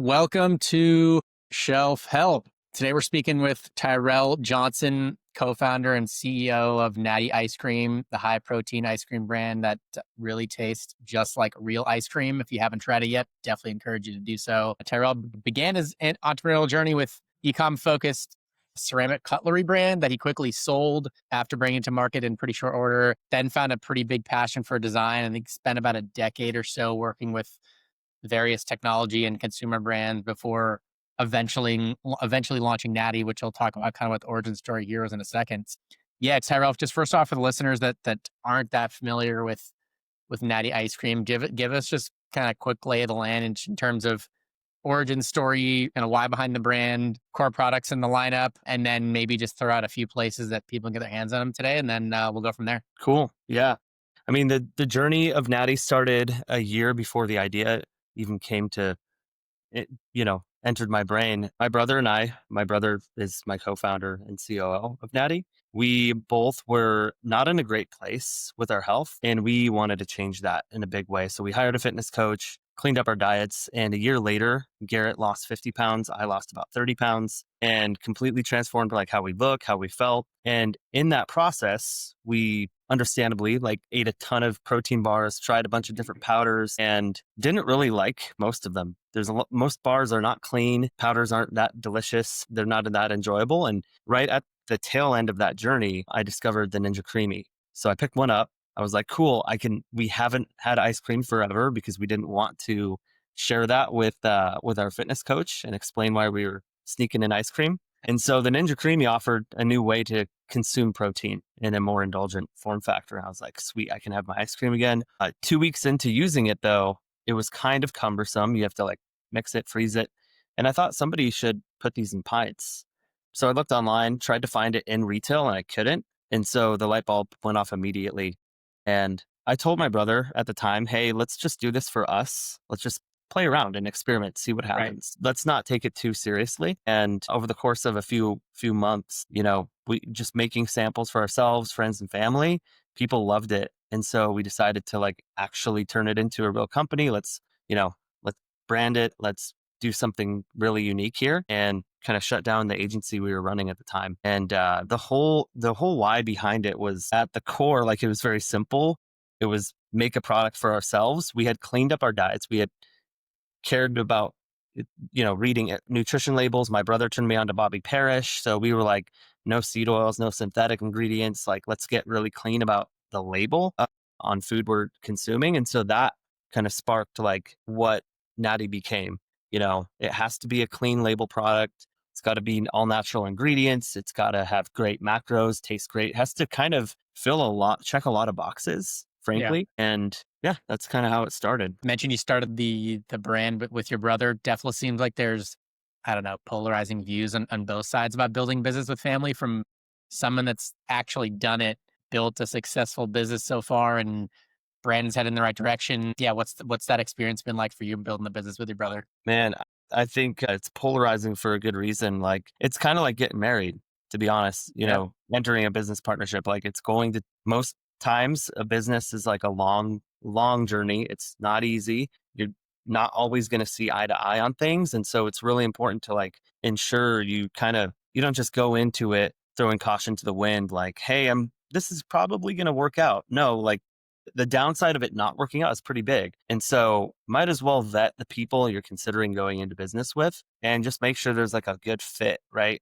Welcome to Shelf Help. Today we're speaking with Tyrel Johnson, co-founder and CEO of Natty Ice Cream, the high protein ice cream brand that really tastes just like real ice cream. If you haven't tried it yet, definitely encourage you to do so. Tyrel began his entrepreneurial journey with e-com focused ceramic cutlery brand that he quickly sold after bringing it to market in pretty short order, then found a pretty big passion for design. And he spent about a decade or so working with various technology and consumer brands before eventually launching Natty, which I'll talk about kind of what the origin story here is in a second. Yeah, Tyrell, just first off for the listeners that aren't that familiar with Natty Ice Cream, give us just kind of quick lay of the land in terms of origin story and why behind the brand, core products in the lineup, and then maybe just throw out a few places that people can get their hands on them today, and then we'll go from there. Cool. Yeah. I mean, the journey of Natty started a year before the idea even came to it, entered my brain. My brother is my co-founder and COO of Natty. We both were not in a great place with our health, and we wanted to change that in a big way. So we hired a fitness coach, cleaned up our diets, and a year later, Garrett lost 50 pounds. I lost about 30 pounds and completely transformed like how we look, how we felt. And in that process, we understandably ate a ton of protein bars, tried a bunch of different powders, and didn't really like most of them. Most bars are not clean. Powders aren't that delicious. They're not that enjoyable. And right at the tail end of that journey, I discovered the Ninja Creami. So I picked one up. I was like, cool, we haven't had ice cream forever because we didn't want to share that with our fitness coach and explain why we were sneaking in ice cream. And so the Ninja Creami offered a new way to consume protein in a more indulgent form factor. I was like, sweet, I can have my ice cream again. 2 weeks into using it though, it was kind of cumbersome. You have to mix it, freeze it. And I thought somebody should put these in pints. So I looked online, tried to find it in retail, and I couldn't. And so the light bulb went off immediately. And I told my brother at the time, hey, let's just do this for us. Let's just play around and experiment, see what Right. happens. Let's not take it too seriously. And over the course of a few months, we just making samples for ourselves, friends and family, people loved it. And so we decided to actually turn it into a real company. Let's brand it. Let's do something really unique here and kind of shut down the agency we were running at the time. And the whole why behind it was at the core, it was very simple. It was make a product for ourselves. We had cleaned up our diets. We had cared about, reading nutrition labels. My brother turned me on to Bobby Parrish. So we were like, no seed oils, no synthetic ingredients. Let's get really clean about the label on food we're consuming. And so that kind of sparked what Natty became. It has to be a clean label product. It's got to be all natural ingredients. It's got to have great macros, taste great. It has to kind of check a lot of boxes, Yeah. frankly. And yeah, that's kind of how it started. Mentioned you started the brand with your brother. Definitely seems like there's, I don't know, polarizing views on both sides about building business with family, from someone that's actually done it, built a successful business so far, and brand's headed in the right direction. Yeah, what's that experience been like for you building the business with your brother? Man, I think it's polarizing for a good reason. It's kind of like getting married, to be honest, Yeah. entering a business partnership. It's going to, most times a business is like a long, long journey. It's not easy. You're not always going to see eye to eye on things. And so it's really important to ensure you don't just go into it throwing caution to the wind, hey, this is probably going to work out. No, the downside of it not working out is pretty big. And so might as well vet the people you're considering going into business with and just make sure there's a good fit, right?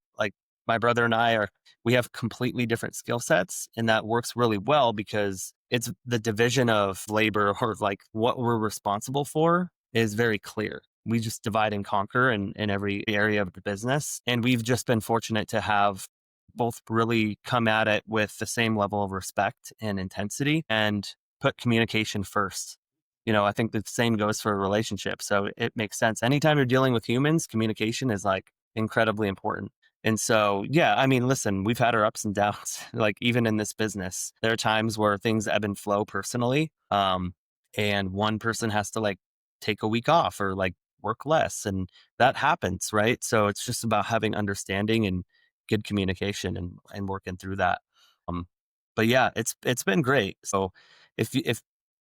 My brother and we have completely different skill sets, and that works really well because it's the division of labor, or what we're responsible for is very clear. We just divide and conquer in every area of the business. And we've just been fortunate to have both really come at it with the same level of respect and intensity and put communication first. I think the same goes for a relationship. So it makes sense. Anytime you're dealing with humans, communication is incredibly important. And so, yeah, I mean, listen, we've had our ups and downs, even in this business, there are times where things ebb and flow personally. And one person has to take a week off or work less, and that happens, right? So it's just about having understanding and good communication and working through that. But yeah, it's been great. So if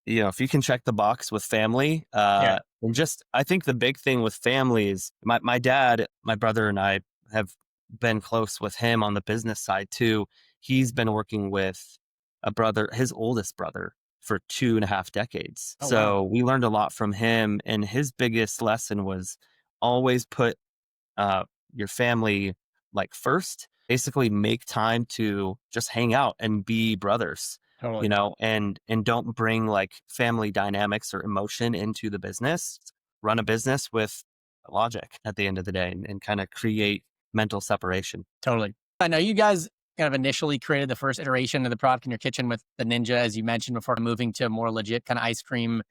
if you can check the box with family, Yeah. and just, I think the big thing with family is my dad, my brother and I have been close with him on the business side too. He's been working with his oldest brother for 2.5 decades. Oh, wow. So we learned a lot from him. And his biggest lesson was always put uh, your family like first. Basically, make time to just hang out and be brothers, Totally. and don't bring like family dynamics or emotion into the business. Run a business with logic at the end of the day, and kind of create mental separation. Totally. I know you guys kind of initially created the first iteration of the product in your kitchen with the Ninja, as you mentioned before, moving to a more legit kind of ice cream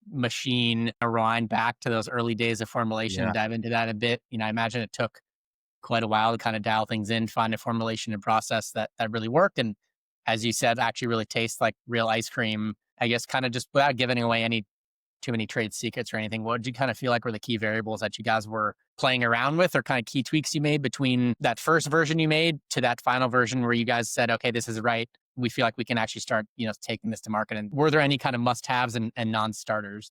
machine. Rewind back to those early days of formulation and Yeah. dive into that a bit. I imagine it took quite a while to kind of dial things in, find a formulation and process that really worked. And as you said, actually really tastes like real ice cream. I guess kind of just without giving away any too many trade secrets or anything, what did you kind of feel like were the key variables that you guys were playing around with, or kind of key tweaks you made between that first version you made to that final version where you guys said, okay, this is right. We feel like we can actually start, taking this to market. And were there any kind of must-haves and non-starters?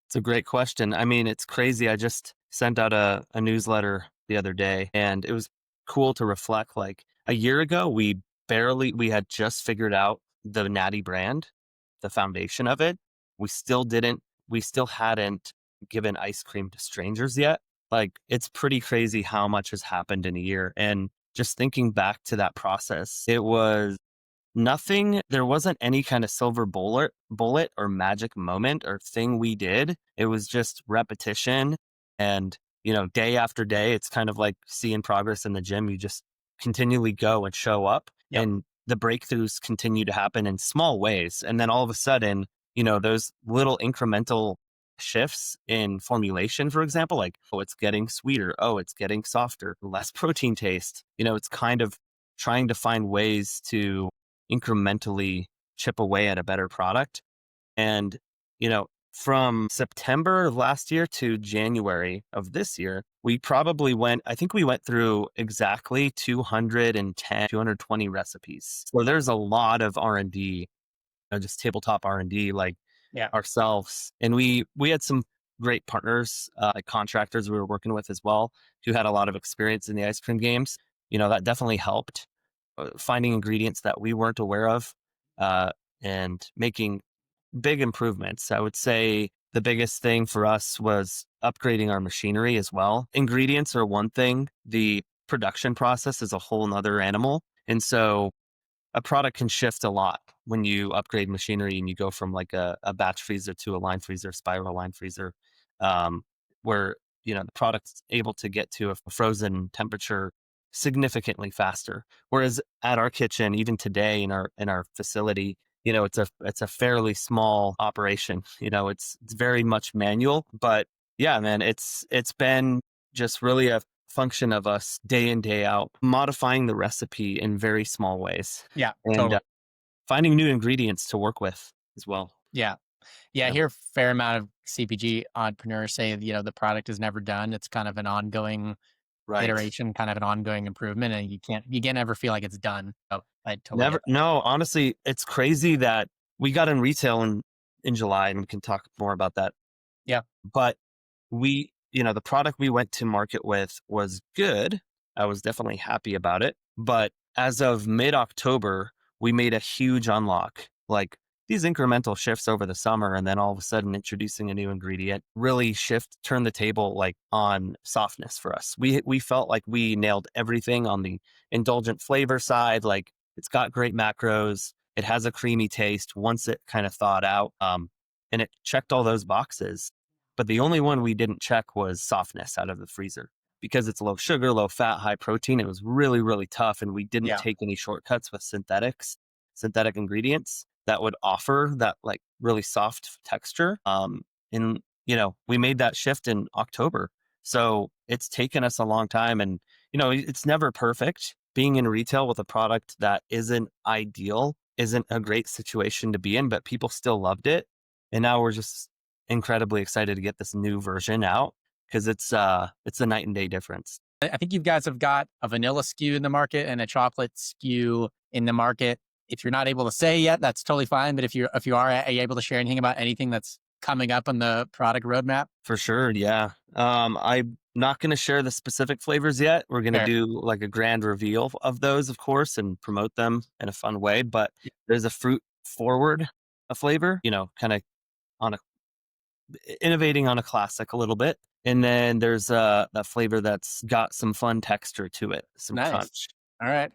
It's a great question. I mean, it's crazy. I just sent out a newsletter the other day, and it was cool to reflect. Like a year ago, we had just figured out the Natty brand, the foundation of it. We still hadn't given ice cream to strangers yet. Like, it's pretty crazy how much has happened in a year. And just thinking back to that process, it was nothing. There wasn't any kind of silver bullet or magic moment or thing we did. It was just repetition. And, day after day, it's kind of like seeing progress in the gym. You just continually go and show up, Yep. and the breakthroughs continue to happen in small ways. And then all of a sudden, those little incremental shifts in formulation, for example, like, oh, it's getting sweeter. Oh, it's getting softer, less protein taste. It's kind of trying to find ways to incrementally chip away at a better product. And, from September of last year to January of this year, I think we went through exactly 210, 220 recipes. So there's a lot of R&D, just tabletop R&D, like Yeah. ourselves. And we had some great partners, like contractors we were working with as well, who had a lot of experience in the ice cream games. That definitely helped, finding ingredients that we weren't aware of, uh, and making big improvements. I would say the biggest thing for us was upgrading our machinery as well. Ingredients are one thing. The production process is a whole nother animal. And so a product can shift a lot when you upgrade machinery and you go from like a batch freezer to a line freezer, spiral line freezer, um, where the product's able to get to a frozen temperature significantly faster. Whereas at our kitchen, even today in our facility, it's a fairly small operation. It's very much manual, but yeah, man, it's been just really a function of us day in, day out, modifying the recipe in very small ways, Yeah, and totally. finding new ingredients to work with as well. Yeah. Yeah, I Yeah. hear a fair amount of CPG entrepreneurs say, the product is never done. It's kind of an ongoing Right. iteration, kind of an ongoing improvement, and you can't ever feel like it's done. So I totally get Never. that. No, honestly, it's crazy that we got in retail in July, and we can talk more about that. Yeah. But the product we went to market with was good. I was definitely happy about it. But as of mid-October, we made a huge unlock. Like, these incremental shifts over the summer, and then all of a sudden introducing a new ingredient really turn the table like on softness for us. We felt like we nailed everything on the indulgent flavor side. Like, it's got great macros. It has a creamy taste once it kind of thawed out. And it checked all those boxes. But the only one we didn't check was softness out of the freezer, because it's low sugar, low fat, high protein. It was really, really tough. And we didn't Yeah. take any shortcuts with synthetic ingredients that would offer that like really soft texture. And, we made that shift in October. So it's taken us a long time, and, it's never perfect. Being in retail with a product that isn't ideal isn't a great situation to be in, but people still loved it. And now we're just incredibly excited to get this new version out, because it's a night and day difference. I think you guys have got a vanilla SKU in the market and a chocolate SKU in the market. If you're not able to say yet, that's totally fine. But if you are you able to share anything about anything that's coming up on the product roadmap? For sure, yeah. I'm not going to share the specific flavors yet. We're going to Fair. do like a grand reveal of those, of course, and promote them in a fun way. But there's a fruit forward a flavor, kind of on a innovating on a classic a little bit. And then there's that flavor that's got some fun texture to it, some Nice. crunch, All right.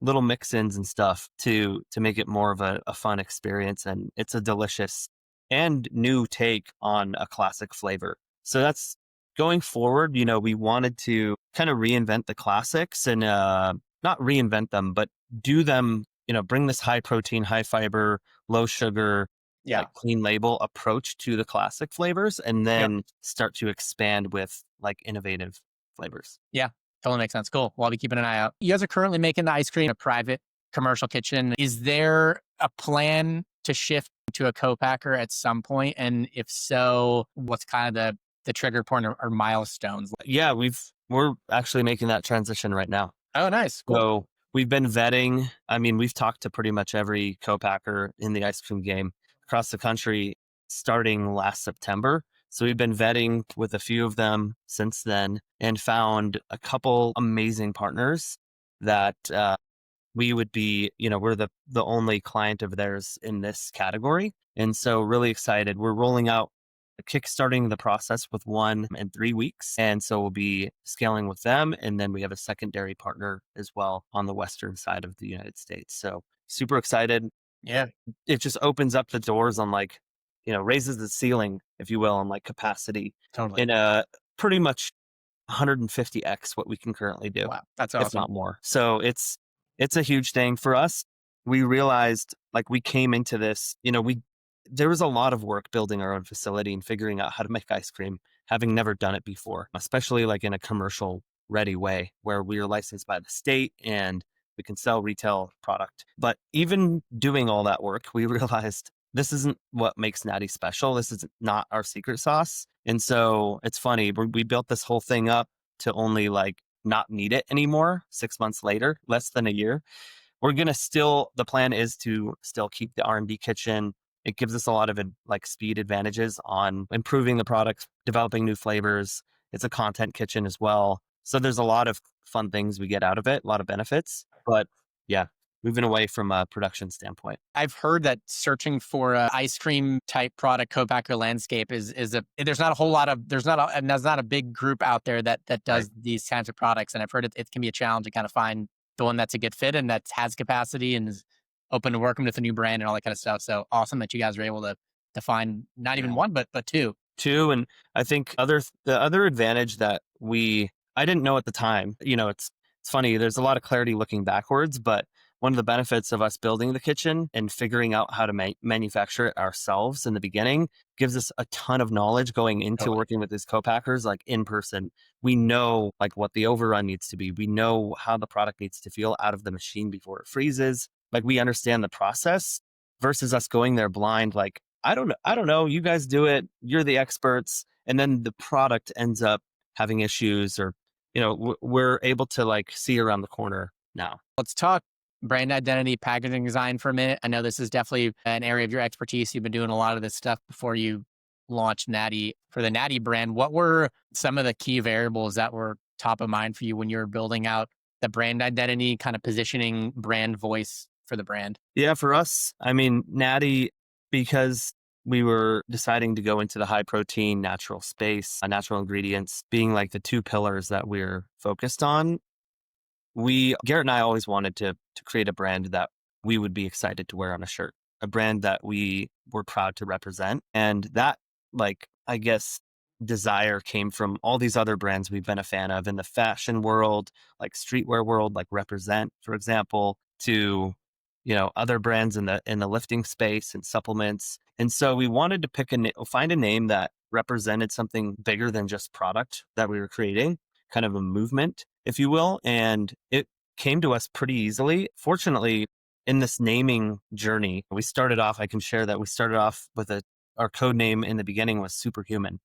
little mix-ins and stuff to make it more of a fun experience. And it's a delicious and new take on a classic flavor. So that's going forward. We wanted to kind of reinvent the classics and not reinvent them, but do them, bring this high protein, high fiber, low sugar, Yeah. like clean label approach to the classic flavors, and Yep. then start to expand with like innovative flavors. Yeah. Totally makes sense. Cool. Well, I'll be keeping an eye out. You guys are currently making the ice cream in a private commercial kitchen. Is there a plan to shift to a co-packer at some point? And if so, what's kind of the trigger point or milestones? Yeah, we're actually making that transition right now. Oh, nice. Cool. So we've been vetting. I mean, we've talked to pretty much every co-packer in the ice cream game across the country starting last September. So we've been vetting with a few of them since then and found a couple amazing partners that we would be, we're the only client of theirs in this category. And so really excited. We're rolling out kickstarting the process with one in 3 weeks. And so we'll be scaling with them. And then we have a secondary partner as well on the Western side of the United States. So super excited. Yeah. It just opens up the doors on raises the ceiling, if you will, on like capacity Totally. in a pretty much 150x what we can currently do, Wow. That's if awesome. not more. So it's a huge thing for us. We realized like we came into this, there was a lot of work building our own facility and figuring out how to make ice cream, having never done it before, especially like in a commercial ready way where we are licensed by the state and we can sell retail product. But even doing all that work, we realized this isn't what makes Natty special. This is not our secret sauce. And so it's funny, we built this whole thing up to only like not need it anymore 6 months later, less than a year. We're going to the plan is to still keep the R&D kitchen. It gives us a lot of like speed advantages on improving the products, developing new flavors. It's a content kitchen as well. So there's a lot of fun things we get out of it, a lot of benefits. But yeah, moving away from a production standpoint. I've heard that searching for a ice cream type product co-packer landscape is there's not a whole lot of there's not a big group out there that does Right. these kinds of products, and I've heard it can be a challenge to kind of find the one that's a good fit and that has capacity and is open to working with a new brand and all that kind of stuff. So awesome that you guys were able to find not even Yeah. one but two. Two, and I think the other advantage that I didn't know at the time, it's funny, there's a lot of clarity looking backwards, but one of the benefits of us building the kitchen and figuring out how to manufacture it ourselves in the beginning gives us a ton of knowledge going into Totally. working with these co-packers like in person. We know like what the overrun needs to be. We know how the product needs to feel out of the machine before it freezes. Like we understand the process versus us going there blind like I don't know. You guys do it. You're the experts. And then the product ends up having issues or, we're able to like see around the corner now. Let's talk brand identity, packaging design for a minute. I know this is definitely an area of your expertise. You've been doing a lot of this stuff before you launched Natty for the Natty brand. What were some of the key variables that were top of mind for you when you were building out the brand identity, kind of positioning brand voice for the brand? Yeah, for us, I mean, Natty, because we were deciding to go into the high protein, natural space, natural ingredients being like the two pillars that we're focused on. Garrett and I always wanted to create a brand that we would be excited to wear on a shirt, a brand that we were proud to represent. And that, like, I guess, desire came from all these other brands we've been a fan of in the fashion world, like streetwear world, like Represent, for example, to, other brands in the lifting space and supplements. And so we wanted to find a name that represented something bigger than just product that we were creating, kind of a movement, if you will. And it came to us pretty easily. Fortunately, in this naming journey, I can share that we started off with our code name in the beginning was Superhuman.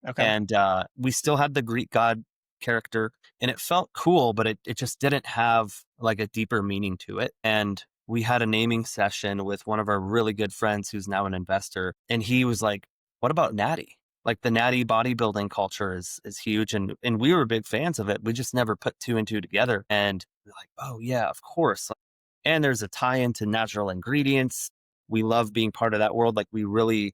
Okay. And we still had the Greek god character and it felt cool, but it just didn't have like a deeper meaning to it. And we had a naming session with one of our really good friends who's now an investor. And he was like, what about Natty? Like the Natty bodybuilding culture is huge. And we were big fans of it. We just never put two and two together. And we're like, oh yeah, of course. And there's a tie into natural ingredients. We love being part of that world. Like we really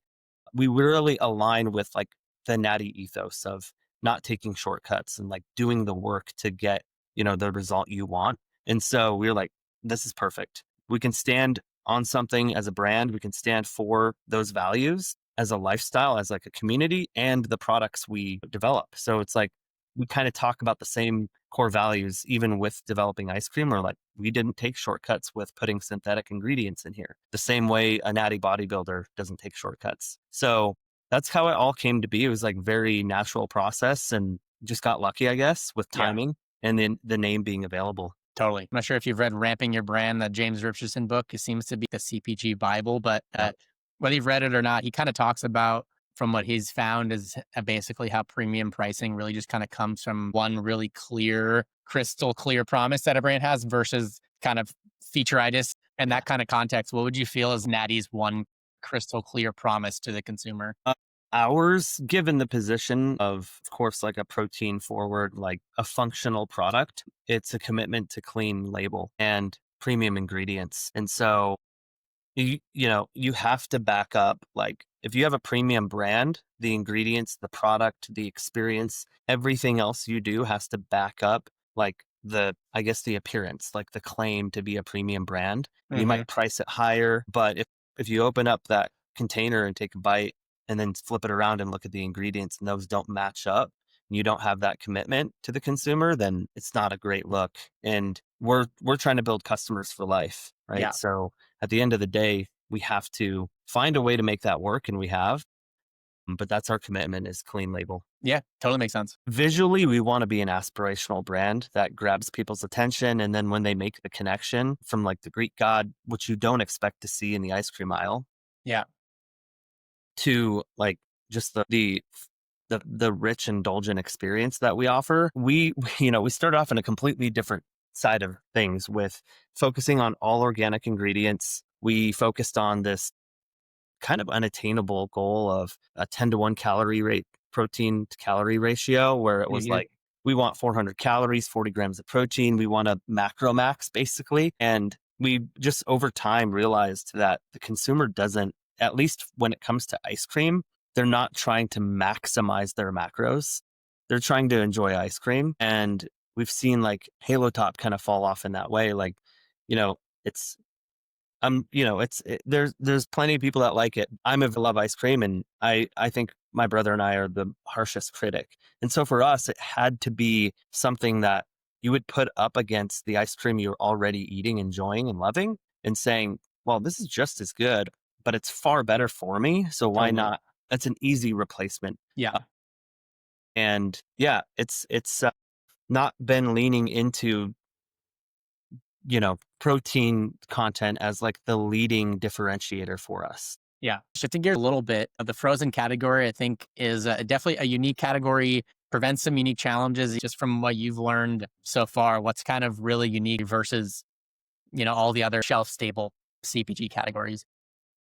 align with like the Natty ethos of not taking shortcuts and like doing the work to get, the result you want. And so we were like, this is perfect. We can stand on something as a brand. We can stand for those values as a lifestyle, as like a community, and the products we develop. So it's like we kind of talk about the same core values, even with developing ice cream. Or like we didn't take shortcuts with putting synthetic ingredients in here, the same way a Natty bodybuilder doesn't take shortcuts. So that's how it all came to be. It was like very natural process, and just got lucky, I guess, with Yeah, timing and then the name being available. totally. I'm not sure if you've read Ramping Your Brand, that James Richardson book. It seems to be the CPG Bible, but Yep. whether you've read it or not, he kind of talks about from what he's found is basically how premium pricing really just kind of comes from one really clear, crystal clear promise that a brand has versus kind of featureitis. And Yeah. that kind of context, what would you feel is Natty's one crystal clear promise to the consumer? Ours, given the position of course, like a protein forward, like a functional product, it's a commitment to clean label and premium ingredients. And so you have to back up, like if you have a premium brand, the ingredients, the product, the experience, everything else you do has to back up like I guess the appearance, like the claim to be a premium brand. You Hmm. might price it higher, but if you open up that container and take a bite and then flip it around and look at the ingredients and those don't match up, and you don't have that commitment to the consumer, then it's not a great look. And we're trying to build customers for life, right? Yeah. So at the end of the day, we have to find a way to make that work, and we have. But that's our commitment, is clean label. Yeah. Totally makes sense. Visually, we want to be an aspirational brand that grabs people's attention. And then when they make the connection from like the Greek god, which you don't expect to see in the ice cream aisle, Yeah. to like just the rich, indulgent experience that we offer, we started off in a completely different side of things with focusing on all organic ingredients. We focused on this kind of unattainable goal of a 10-to-1 calorie rate, protein to calorie ratio, where it was Hmm. like, we want 400 calories, 40 grams of protein. We want a macro max basically. And we just over time realized that the consumer doesn't, at least when it comes to ice cream, they're not trying to maximize their macros. They're trying to enjoy ice cream. And we've seen like Halo Top kind of fall off in that way. Like, it's there's plenty of people that like it. Love ice cream, and I think my brother and I are the harshest critic. And so for us, it had to be something that you would put up against the ice cream you're already eating, enjoying, and loving, and saying, well, this is just as good, but it's far better for me. So why Totally. not? That's an easy replacement. Yeah. And yeah, it's not been leaning into protein content as like the leading differentiator for us. Yeah. Shifting gears a little bit, the frozen category, I think, is definitely a unique category, prevents some unique challenges. Just from what you've learned so far, what's kind of really unique versus, all the other shelf stable CPG categories?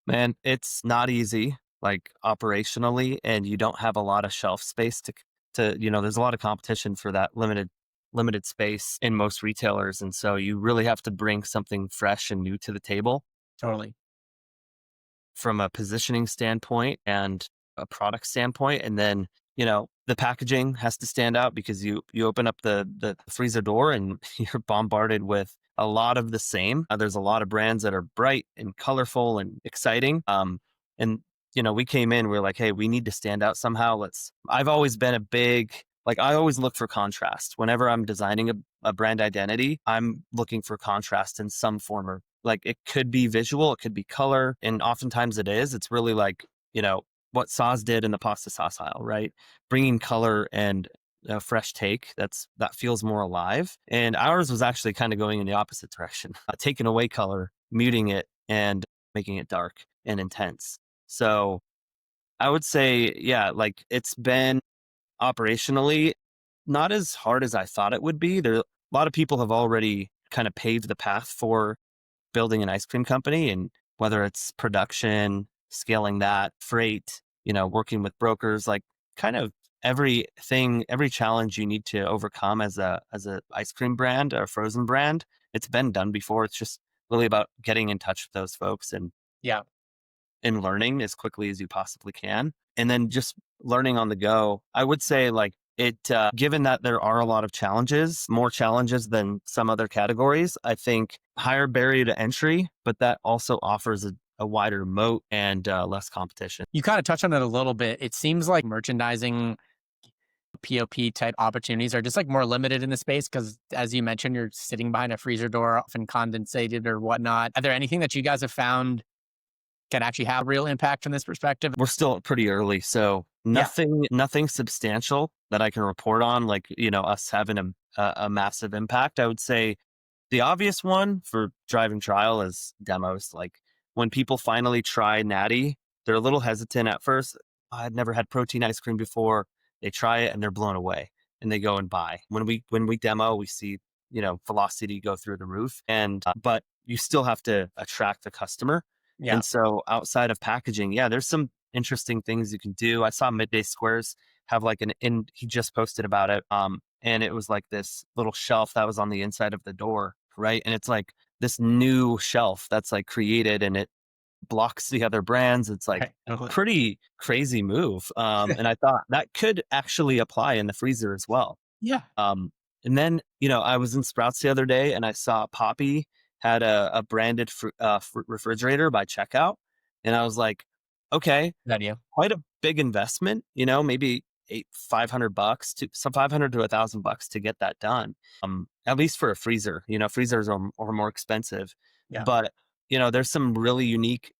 Man, it's not easy, like operationally, and you don't have a lot of shelf space to there's a lot of competition for that limited space in most retailers. And so you really have to bring something fresh and new to the table Totally. from a positioning standpoint and a product standpoint. And then, the packaging has to stand out, because you open up the freezer door and you're bombarded with a lot of the same. There's a lot of brands that are bright and colorful and exciting. And we came in, we are like, hey, we need to stand out somehow. I've always been a big, like, I always look for contrast. Whenever I'm designing a brand identity, I'm looking for contrast in some form, or like it could be visual, it could be color. And oftentimes it is. It's really like, what Sauce did in the pasta sauce aisle, right? Bringing color and a fresh take that feels more alive. And ours was actually kind of going in the opposite direction, taking away color, muting it, and making it dark and intense. So I would say, yeah, like it's been operationally not as hard as I thought it would be. A lot of people have already kind of paved the path for building an ice cream company, and whether it's production, scaling that, freight, working with brokers, like kind of everything, every challenge you need to overcome as a ice cream brand or frozen brand, it's been done before. It's just really about getting in touch with those folks Yeah. and learning as quickly as you possibly can. And then just learning on the go. I would say like given that there are a lot of challenges, more challenges than some other categories, I think higher barrier to entry, but that also offers a wider moat and less competition. You kind of touched on it a little bit. It seems like merchandising POP type opportunities are just like more limited in the space because, as you mentioned, you're sitting behind a freezer door, often condensated or whatnot. Are there anything that you guys have found can actually have real impact from this perspective? We're still pretty early, so Yeah. nothing substantial that I can report on, like, us having a massive impact. I would say the obvious one for driving trial is demos. Like when people finally try Natty, they're a little hesitant at first. I've never had protein ice cream before. They try it and they're blown away and they go and buy. When we demo, we see, velocity go through the roof, and but you still have to attract the customer. Yeah. And so outside of packaging, yeah, there's some interesting things you can do. I saw Midday Squares have like he just posted about it. And it was like this little shelf that was on the inside of the door, right? And it's like this new shelf that's like created and it blocks the other brands. It's like Right. Totally. pretty crazy move. And I thought that could actually apply in the freezer as well. Yeah. Um, and then, I was in Sprouts the other day and I saw Poppy had a branded refrigerator by checkout. And I was like, okay, That you. quite a big investment, maybe $500 to some 500 to $1,000 to get that done. At least for a freezer, freezers are more expensive, Yeah. but there's some really unique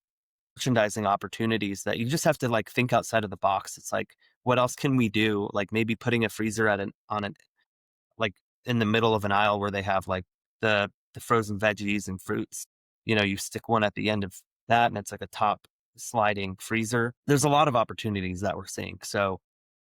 merchandising opportunities that you just have to like think outside of the box. It's like, what else can we do? Like maybe putting a freezer on an like in the middle of an aisle where they have like the frozen veggies and fruits. You stick one at the end of that, and it's like a top sliding freezer. There's a lot of opportunities that we're seeing. So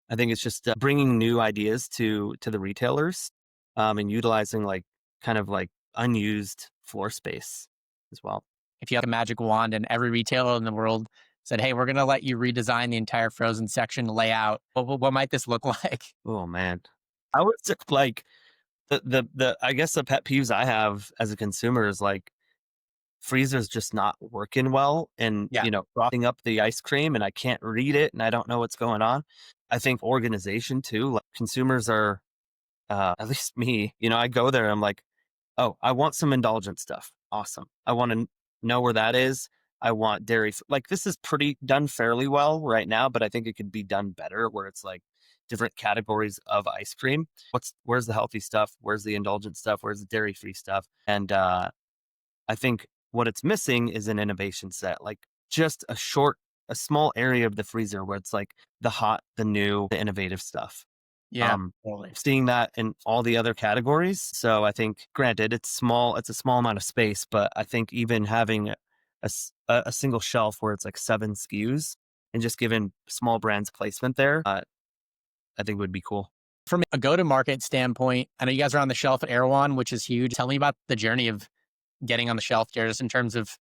I think it's just bringing new ideas to the retailers, and utilizing like kind of like unused floor space as well. If you had a magic wand and every retailer in the world said, "Hey, we're going to let you redesign the entire frozen section layout," what might this look like? Oh man, I would say like the I guess the pet peeves I have as a consumer is like freezer's just not working well, and Yeah. frosting up the ice cream and I can't read it and I don't know what's going on. I think organization too, like consumers are at least me, I go there, I'm like, oh, I want some indulgent stuff. Awesome. I want to know where that is. I want dairy. Like this is pretty done fairly well right now, but I think it could be done better where it's like different categories of ice cream. Where's the healthy stuff? Where's the indulgent stuff? Where's the dairy free stuff? And I think what it's missing is an innovation set, like just a small area of the freezer where it's like the hot, the new, the innovative stuff. Yeah. Um, Totally. Seeing that in all the other categories. So I think, granted, it's a small amount of space, but I think even having a single shelf where it's like 7 SKUs and just giving small brands placement there, I think would be cool. From a go-to-market standpoint, I know you guys are on the shelf at Erewhon, which is huge. Tell me about the journey of getting on the shelf there, just in terms of,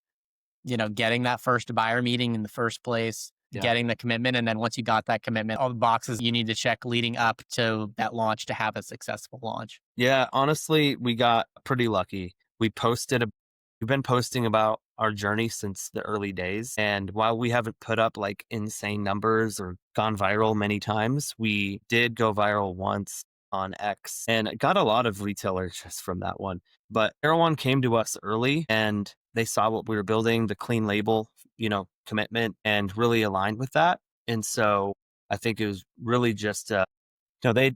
getting that first buyer meeting in the first place, Yeah. getting the commitment. And then once you got that commitment, all the boxes you need to check leading up to that launch to have a successful launch. Yeah, honestly, we got pretty lucky. We've been posting about our journey since the early days. And while we haven't put up like insane numbers or gone viral many times, we did go viral once on X and got a lot of retailer interest from that one. But Erewhon came to us early and they saw what we were building, the clean label, commitment, and really aligned with that. And so I think it was really just they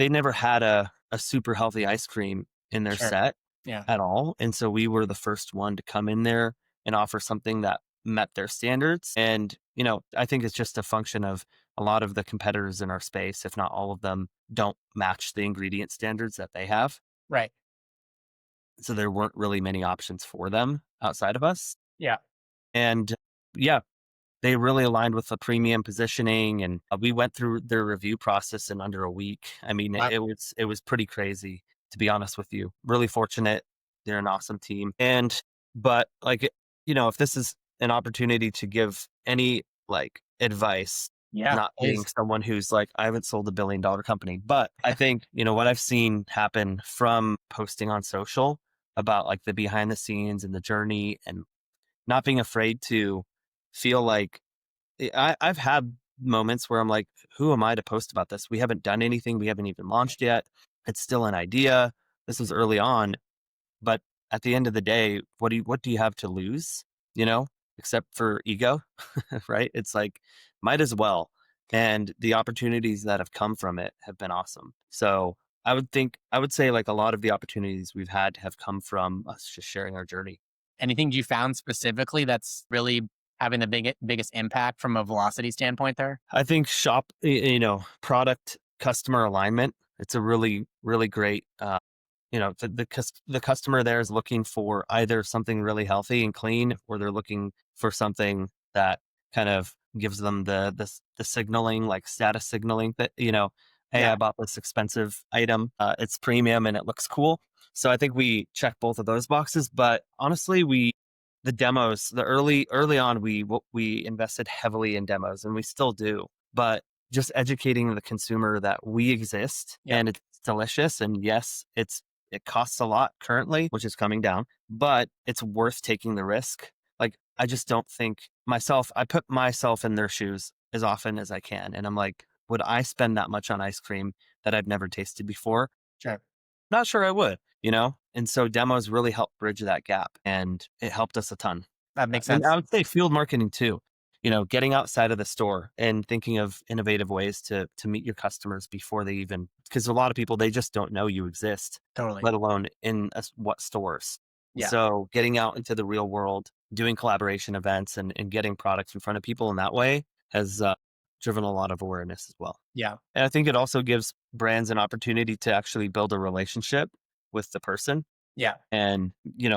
never had a super healthy ice cream in their Sure. set Yeah. at all. And so we were the first one to come in there and offer something that met their standards. And, I think it's just a function of a lot of the competitors in our space, if not all of them, don't match the ingredient standards that they have. Right. So there weren't really many options for them outside of us. Yeah. And yeah, they really aligned with the premium positioning, and we went through their review process in under a week. I mean, Wow. it was pretty crazy, to be honest with you. Really fortunate. They're an awesome team. But like, if this is an opportunity to give any like advice, Yeah, not being please. someone who's like, I haven't sold $1 billion company, but I think, what I've seen happen from posting on social about like the behind the scenes and the journey and not being afraid to feel like I've had moments where I'm like, who am I to post about this? We haven't done anything. We haven't even launched yet. It's still an idea. This was early on, but at the end of the day, what do you have to lose? Except for ego, right? It's like, might as well. And the opportunities that have come from it have been awesome. So I would say like a lot of the opportunities we've had have come from us just sharing our journey. Anything you found specifically that's really having the biggest impact from a velocity standpoint there? I think product customer alignment. It's a really, really great, the customer there is looking for either something really healthy and clean, or they're looking for something that kind of gives them the signaling, like status signaling that, hey, Yeah. I bought this expensive item. It's premium and it looks cool. So I think we check both of those boxes. But honestly, the demos, the early on, we invested heavily in demos, and we still do. But just educating the consumer that we exist Yep. and it's delicious. And yes, it costs a lot currently, which is coming down, but it's worth taking the risk. Like, I just don't think I put myself in their shoes as often as I can. And I'm like, would I spend that much on ice cream that I've never tasted before? Sure. Not sure I would. And so demos really help bridge that gap, and it helped us a ton. That makes And I sense. would say field marketing too. Getting outside of the store and thinking of innovative ways to meet your customers before they even, because a lot of people, they just don't know you exist, Totally. let alone in what stores. Yeah. So getting out into the real world, doing collaboration events and getting products in front of people in that way has driven a lot of awareness as well. Yeah. And I think it also gives brands an opportunity to actually build a relationship with the person. Yeah. And,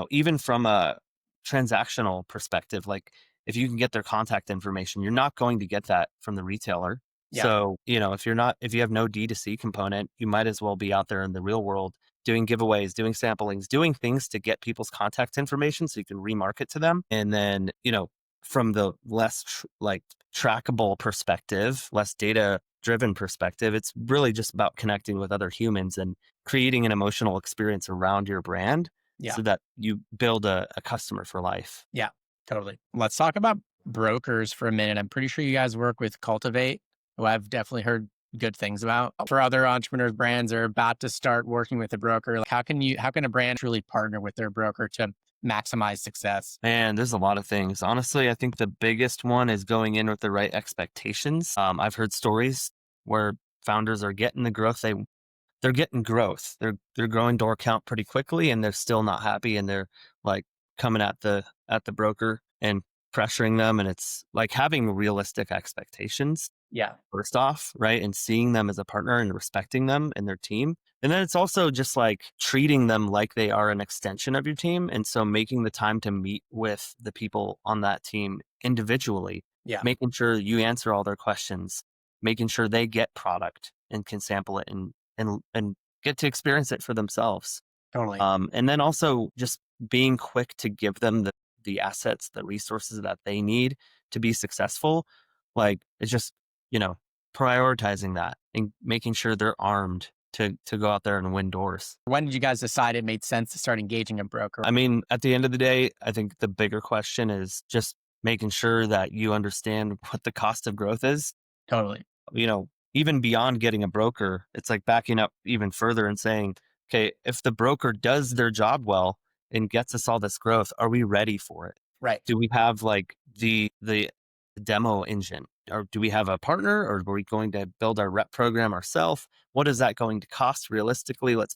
even from a transactional perspective, like if you can get their contact information, you're not going to get that from the retailer. Yeah. So, if you have no D2C component, you might as well be out there in the real world doing giveaways, doing samplings, doing things to get people's contact information so you can remarket to them. And then, from the less like trackable perspective, less data driven perspective, it's really just about connecting with other humans and creating an emotional experience around your brand Yeah. so that you build a customer for life. Yeah. Totally. Let's talk about brokers for a minute. I'm pretty sure you guys work with Cultivate, who I've definitely heard good things about. For other entrepreneurs, brands are about to start working with a broker. Like, how can a brand truly partner with their broker to maximize success? And there's a lot of things. Honestly, I think the biggest one is going in with the right expectations. I've heard stories where founders are getting the growth they're getting growth. They're growing door count pretty quickly, and they're still not happy, and they're like coming at the broker and pressuring them, and it's like having realistic expectations Yeah. first off, right? And seeing them as a partner and respecting them and their team. And then it's also just like treating them like they are an extension of your team. And so making the time to meet with the people on that team individually, Yeah. making sure you answer all their questions, making sure they get product and can sample it and get to experience it for themselves. Totally. And then also just being quick to give them the assets, the resources that they need to be successful. Like, it's just, you know, prioritizing that and making sure they're armed to go out there and win doors. When did you guys decide it made sense to start engaging a broker? I mean, at the end of the day, I think the bigger question is just making sure that you understand what the cost of growth is. Totally. Even beyond getting a broker, it's like backing up even further and saying, okay, if the broker does their job well and gets us all this growth, are we ready for it? Right. Do we have like the demo engine, or do we have a partner, or are we going to build our rep program ourselves? What is that going to cost realistically? Let's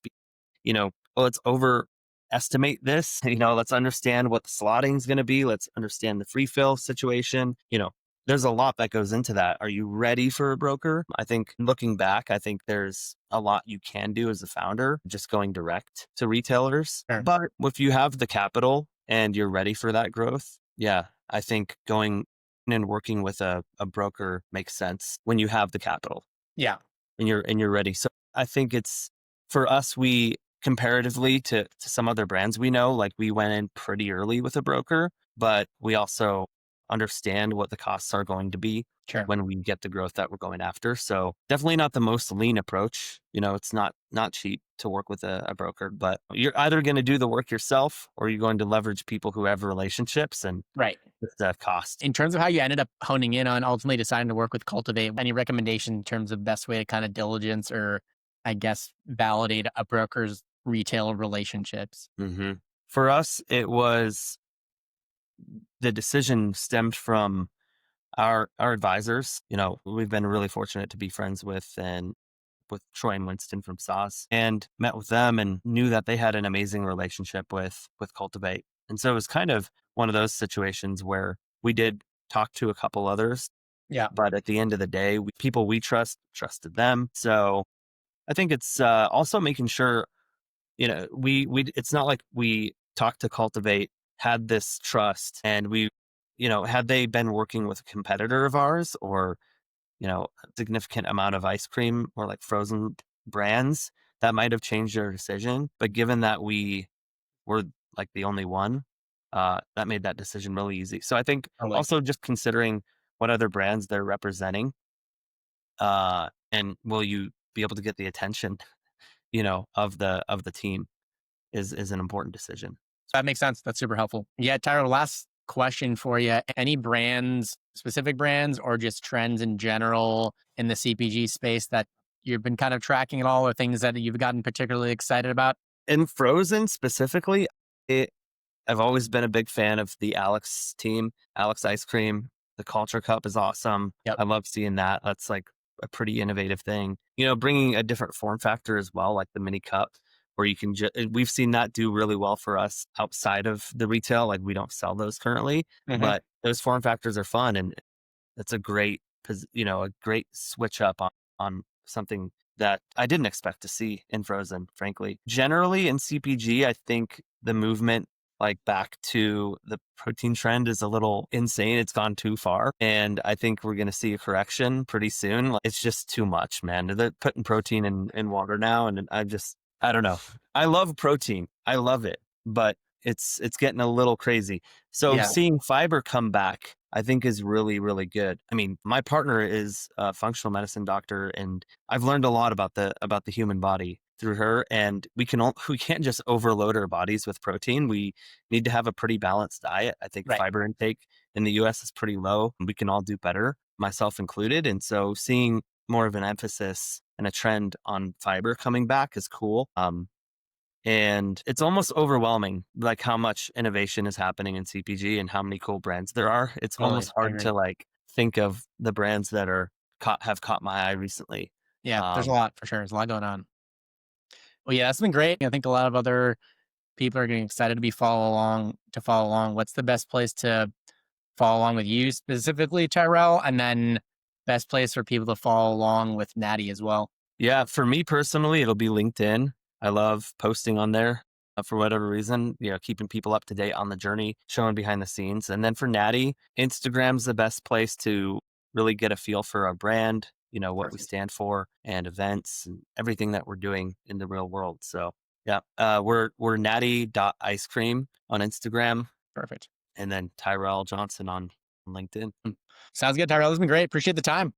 overestimate this. Let's understand what the slotting is going to be. Let's understand the free fill situation. There's a lot that goes into that. Are you ready for a broker? I think looking back, I think there's a lot you can do as a founder, just going direct to retailers. Sure. But if you have the capital and you're ready for that growth, yeah, I think going and working with a broker makes sense when you have the capital Yeah. and you're ready. So I think it's for us, we comparatively to some other brands we know, like we went in pretty early with a broker, but we also understand what the costs are going to be Sure. when we get the growth that we're going after. So definitely not the most lean approach. It's not cheap to work with a broker, but you're either going to do the work yourself or you're going to leverage people who have relationships and Right. the cost. In terms of how you ended up honing in on ultimately deciding to work with Cultivate, any recommendation in terms of best way to kind of diligence or, I guess, validate a broker's retail relationships? hmm For us, it was the decision stemmed from our advisors. We've been really fortunate to be friends with Troy and Winston from Sauce, and met with them and knew that they had an amazing relationship with Cultivate. And so it was kind of one of those situations where we did talk to a couple others, Yeah. but at the end of the day, people we trusted them. So I think it's also making sure, we it's not like we talked to Cultivate, had this trust, and had they been working with a competitor of ours, or a significant amount of ice cream or like frozen brands, that might have changed their decision. But given that we were like the only one, that made that decision really easy. So I think Totally. also just considering what other brands they're representing, and will you be able to get the attention, of the team is an important decision. That makes sense. That's super helpful. Yeah, Tyler, last question for you. Any brands, specific brands, or just trends in general in the CPG space that you've been kind of tracking at all, or things that you've gotten particularly excited about? In frozen specifically, I've always been a big fan of the Alex team, Alex Ice Cream. The Culture Cup is awesome. Yep. I love seeing that. That's like a pretty innovative thing. Bringing a different form factor as well, like the mini cup, where you can we've seen that do really well for us outside of the retail. Like we don't sell those currently, Hmm. but those form factors are fun, and it's a great switch up on something that I didn't expect to see in frozen, frankly. Generally in CPG, I think the movement like back to the protein trend is a little insane. It's gone too far. And I think we're going to see a correction pretty soon. Like, it's just too much, man. They're putting protein in water now. And I don't know. I love protein. I love it, but it's getting a little crazy. So Yeah. seeing fiber come back, I think is really, really good. I mean, my partner is a functional medicine doctor, and I've learned a lot about the human body through her. And we can't just overload our bodies with protein. We need to have a pretty balanced diet. I think Right. fiber intake in the US is pretty low. We can all do better, myself included. And so seeing more of an emphasis and a trend on fiber coming back is cool. And it's almost overwhelming, like how much innovation is happening in CPG and how many cool brands there are. It's Totally. almost I hard agree. to like think of the brands that have caught my eye recently. Yeah, there's a Um, lot for sure. There's a lot going on. Well, yeah, that's been great. I think a lot of other people are getting excited to follow along. What's the best place to follow along with you specifically, Tyrell? And then best place for people to follow along with Natty as well. yeah, for me personally, it'll be LinkedIn. I love posting on there for whatever reason, keeping people up to date on the journey, showing behind the scenes. And then for Natty, Instagram's the best place to really get a feel for our brand, what we Perfect. stand for, and events and everything that we're doing in the real world. So yeah, we're natty ice cream on Instagram, Perfect. and then Tyrel Johnson on LinkedIn. Mm. Sounds good, Tyrell. This has been great. Appreciate the time.